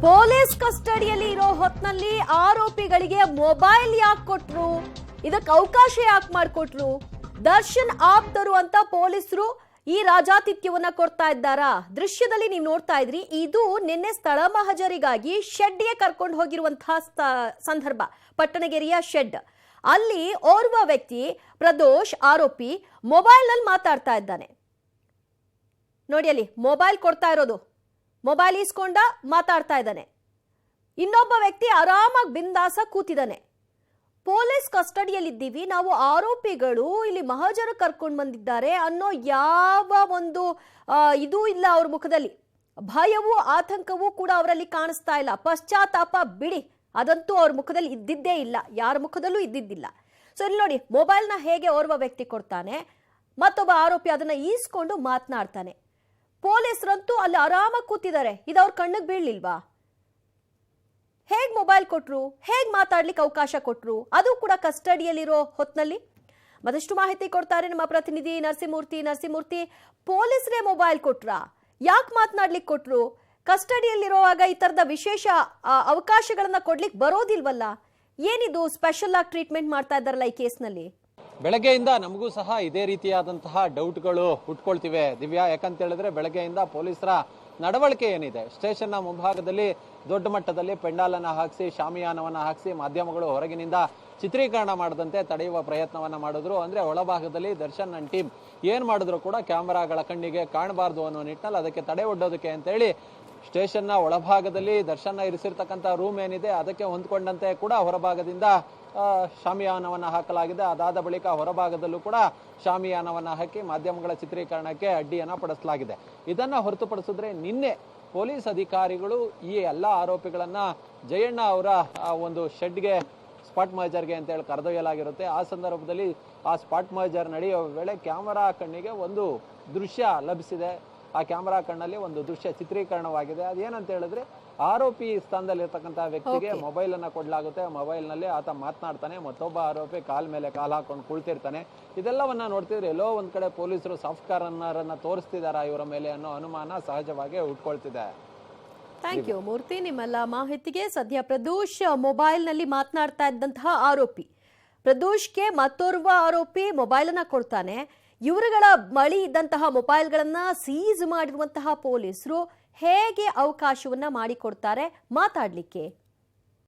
Police ಕಸ್ಟಡಿಯಲ್ಲಿ ಇರೋ ಹೊತ್ನಲ್ಲಿ ಆರೋಪಿಗಳಿಗೆ mobile ಯಾಕೆ ಕೊಟ್ರು, ಇದಕ್ಕೆ ಅವಕಾಶ ಯಾಕೆ ಮಾಡಿಕೊಟ್ರು? ದರ್ಶನ್ ಆಪ್ತರು ಅಂತ ಪೊಲೀಸರು ಈ ರಾಜಾತಿಥ್ಯವನ್ನ ಕೊಡ್ತಾ ಇದ್ದಾರಾ? ದೃಶ್ಯದಲ್ಲಿ ನೀವು ನೋಡ್ತಾ ಇದ್ರಿ, ಇದು ನಿನ್ನೆ ಸ್ಥಳ ಮಹಜರಿಗಾಗಿ ಶೆಡ್ಗೆ ಕರ್ಕೊಂಡು ಹೋಗಿರುವಂತಹ ಸಂದರ್ಭ. ಪಟ್ಟಣಗೆರೆಯ ಶೆಡ್ ಅಲ್ಲಿ ಓರ್ವ ವ್ಯಕ್ತಿ ಪ್ರದೋಷ್ ಆರೋಪಿ ಮೊಬೈಲ್ ನಲ್ಲಿ ಮಾತಾಡ್ತಾ ಇದ್ದಾನೆ. ನೋಡಿ, ಅಲ್ಲಿ ಮೊಬೈಲ್ ಕೊಡ್ತಾ ಇರೋದು, ಮೊಬೈಲ್ ಈಸ್ಕೊಂಡ ಮಾತಾಡ್ತಾ ಇದ್ದಾನೆ. ಇನ್ನೊಬ್ಬ ವ್ಯಕ್ತಿ ಆರಾಮಾಗಿ ಬಿಂದಾಸ ಕೂತಿದ್ದಾನೆ. ಪೊಲೀಸ್ ಕಸ್ಟಡಿಯಲ್ಲಿದ್ದೀವಿ ನಾವು, ಆರೋಪಿಗಳು ಇಲ್ಲಿ ಮಹಜರು ಕರ್ಕೊಂಡು ಬಂದಿದ್ದಾರೆ ಅನ್ನೋ ಯಾವ ಒಂದು ಇದು ಇಲ್ಲ ಅವ್ರ ಮುಖದಲ್ಲಿ. ಭಯವೂ ಆತಂಕವೂ ಕೂಡ ಅವರಲ್ಲಿ ಕಾಣಿಸ್ತಾ ಇಲ್ಲ. ಪಶ್ಚಾತ್ತಾಪ ಬಿಡಿ, ಅದಂತೂ ಅವ್ರ ಮುಖದಲ್ಲಿ ಇದ್ದಿದ್ದೇ ಇಲ್ಲ, ಯಾರ ಮುಖದಲ್ಲೂ ಇದ್ದಿದ್ದಿಲ್ಲ. ಸೊ ಇಲ್ಲಿ ನೋಡಿ, ಮೊಬೈಲ್ನ ಹೇಗೆ ಓರ್ವ ವ್ಯಕ್ತಿ ಕೊಡ್ತಾನೆ, ಮತ್ತೊಬ್ಬ ಆರೋಪಿ ಅದನ್ನ ಈಸ್ಕೊಂಡು ಮಾತನಾಡ್ತಾನೆ. ಪೊಲೀಸರಂತೂ ಅಲ್ಲಿ ಆರಾಮಾಗಿ ಕೂತಿದ್ದಾರೆ. ಇದು ಅವ್ರ ಕಣ್ಣಿಗೆ ಬೀಳ್ಲಿಲ್ವಾ? ಹೇಗ್ ಮೊಬೈಲ್ ಕೊಟ್ರು, ಹೇಗ್ ಮಾತಾಡ್ಲಿಕ್ಕೆ ಅವಕಾಶ ಕೊಟ್ರು, ಅದು ಕೂಡ ಕಸ್ಟಡಿಯಲ್ಲಿರೋ ಹೊತ್ನಲ್ಲಿ? ಮತ್ತಷ್ಟು ಮಾಹಿತಿ ಕೊಡ್ತಾರೆ ನಮ್ಮ ಪ್ರತಿನಿಧಿ ನರಸಿಂಹಮೂರ್ತಿ. ಪೊಲೀಸರೇ ಮೊಬೈಲ್ ಕೊಟ್ರಾ? ಯಾಕೆ ಮಾತನಾಡ್ಲಿಕ್ಕೆ ಕೊಟ್ರು? ಕಸ್ಟಡಿಯಲ್ಲಿರುವಾಗ ಈ ತರದ ವಿಶೇಷ ಅವಕಾಶಗಳನ್ನ ಕೊಡ್ಲಿಕ್ಕೆ ಬರೋದಿಲ್ವಲ್ಲ? ಏನಿದು ಸ್ಪೆಷಲ್ ಆಗಿ ಟ್ರೀಟ್ಮೆಂಟ್ ಮಾಡ್ತಾ ಇದ್ದಾರಲ್ಲ ಈ ಕೇಸ್ನಲ್ಲಿ? ಬೆಳಗ್ಗೆಯಿಂದ ನಮಗೂ ಸಹ ಇದೇ ರೀತಿಯಾದಂತಹ ಡೌಟ್ಗಳು ಹುಟ್ಕೊಳ್ತಿವೆ ದಿವ್ಯಾ. ಯಾಕಂತ ಹೇಳಿದ್ರೆ ಬೆಳಗ್ಗೆಯಿಂದ ಪೊಲೀಸರ ನಡವಳಿಕೆ ಏನಿದೆ, ಸ್ಟೇಷನ್ನ ಮುಂಭಾಗದಲ್ಲಿ ದೊಡ್ಡ ಮಟ್ಟದಲ್ಲಿ ಪೆಂಡಾಲನ್ನ ಹಾಕಿಸಿ, ಶಾಮಿಯಾನವನ್ನ ಹಾಕಿಸಿ, ಮಾಧ್ಯಮಗಳು ಹೊರಗಿನಿಂದ ಚಿತ್ರೀಕರಣ ಮಾಡದಂತೆ ತಡೆಯುವ ಪ್ರಯತ್ನವನ್ನ ಮಾಡಿದ್ರು. ಅಂದ್ರೆ ಒಳಭಾಗದಲ್ಲಿ ದರ್ಶನ್ ನನ್ನ ಟೀಮ್ ಏನ್ ಮಾಡಿದ್ರು ಕೂಡ ಕ್ಯಾಮೆರಾಗಳ ಕಣ್ಣಿಗೆ ಕಾಣಬಾರ್ದು ಅನ್ನೋ ನಿಟ್ಟಿನಲ್ಲಿ ಅದಕ್ಕೆ ತಡೆ ಒಡ್ಡೋದಕ್ಕೆ ಅಂತ ಹೇಳಿ ಸ್ಟೇಷನ್ನ ಒಳಭಾಗದಲ್ಲಿ ದರ್ಶನ ಇರಿಸಿರ್ತಕ್ಕಂಥ ರೂಮ್ ಏನಿದೆ ಅದಕ್ಕೆ ಹೊಂದ್ಕೊಂಡಂತೆ ಕೂಡ ಹೊರಭಾಗದಿಂದ ಶಾಮಿಯಾನವನ್ನ ಹಾಕಲಾಗಿದೆ. ಅದಾದ ಬಳಿಕ ಹೊರಭಾಗದಲ್ಲೂ ಕೂಡ ಶಾಮಿಯಾನವನ್ನ ಹಾಕಿ ಮಾಧ್ಯಮಗಳ ಚಿತ್ರೀಕರಣಕ್ಕೆ ಅಡ್ಡಿಯನ್ನ ಪಡಿಸಲಾಗಿದೆ. ಇದನ್ನ ಹೊರತುಪಡಿಸಿದ್ರೆ ನಿನ್ನೆ ಪೊಲೀಸ್ ಅಧಿಕಾರಿಗಳು ಈ ಎಲ್ಲ ಆರೋಪಿಗಳನ್ನ ಜಯಣ್ಣ ಅವರ ಒಂದು ಶೆಡ್ಗೆ ಸ್ಪಾಟ್ ಮಹಜರ್ಗೆ ಅಂತ ಹೇಳಿ ಕರೆದೊಯ್ಯಲಾಗಿರುತ್ತೆ. ಆ ಸಂದರ್ಭದಲ್ಲಿ ಆ ಸ್ಪಾಟ್ ಮಹಜರ್ ನಡೆಯುವ ವೇಳೆ ಕ್ಯಾಮರಾ ಕಣ್ಣಿಗೆ ಒಂದು ದೃಶ್ಯ ಲಭಿಸಿದೆ. ಆ ಕ್ಯಾಮರಾ ಕಣ್ಣಲ್ಲಿ ಒಂದು ದೃಶ್ಯ ಚಿತ್ರೀಕರಣವಾಗಿದೆ. ಅದೇನಂತ ಹೇಳಿದ್ರೆ, ಆರೋಪಿ ಸ್ಥಾನದಲ್ಲಿರ್ತಕ್ಕಂಥ ವ್ಯಕ್ತಿಗೆ ಮೊಬೈಲ್ ಅನ್ನ ಕೊಡ್ಲಾಗುತ್ತೆ. ಮೊಬೈಲ್ ನಲ್ಲಿ ಆತ ಮಾತನಾಡ್ತಾನೆ, ಮತ್ತೊಬ್ಬ ಆರೋಪಿ ಕಾಲ್ ಮೇಲೆ ಕಾಲ್ ಹಾಕೊಂಡು ಕುಳಿತಿರ್ತಾನೆ. ಇದೆಲ್ಲವನ್ನ ನೋಡ್ತಿದ್ರೆ ಎಲ್ಲೋ ಒಂದ್ ಕಡೆ ಪೊಲೀಸರು ಸಾಫ್ಟ್ ಕಾರ್ನರನ್ನ ತೋರಿಸ್ತಿದಾರ ಇವರ ಮೇಲೆ ಅನ್ನೋ ಅನುಮಾನ ಸಹಜವಾಗಿ ಹುಟ್ಕೊಳ್ತಿದೆ. ಥ್ಯಾಂಕ್ ಯು ಮೂರ್ತಿ, ನಿಮ್ಮೆಲ್ಲ ಮಾಹಿತಿಗೆ. ಸದ್ಯ ಪ್ರದೋಷ್ ಮೊಬೈಲ್ ನಲ್ಲಿ ಮಾತನಾಡ್ತಾ ಇದ್ದಂತಹ ಆರೋಪಿ ಪ್ರದೋಷ್ಗೆ ಮತ್ತೋರ್ವ ಆರೋಪಿ ಮೊಬೈಲ್ ಅನ್ನ ಕೊಡ್ತಾನೆ. ಇವರುಗಳ ಬಳಿ ಇದ್ದಂತಹ ಮೊಬೈಲ್ಗಳನ್ನ ಸೀಸ್ ಮಾಡಿರುವಂತಹ ಪೊಲೀಸರು ಹೇಗೆ ಅವಕಾಶವನ್ನ ಮಾಡಿಕೊಡ್ತಾರೆ ಮಾತಾಡ್ಲಿಕ್ಕೆ?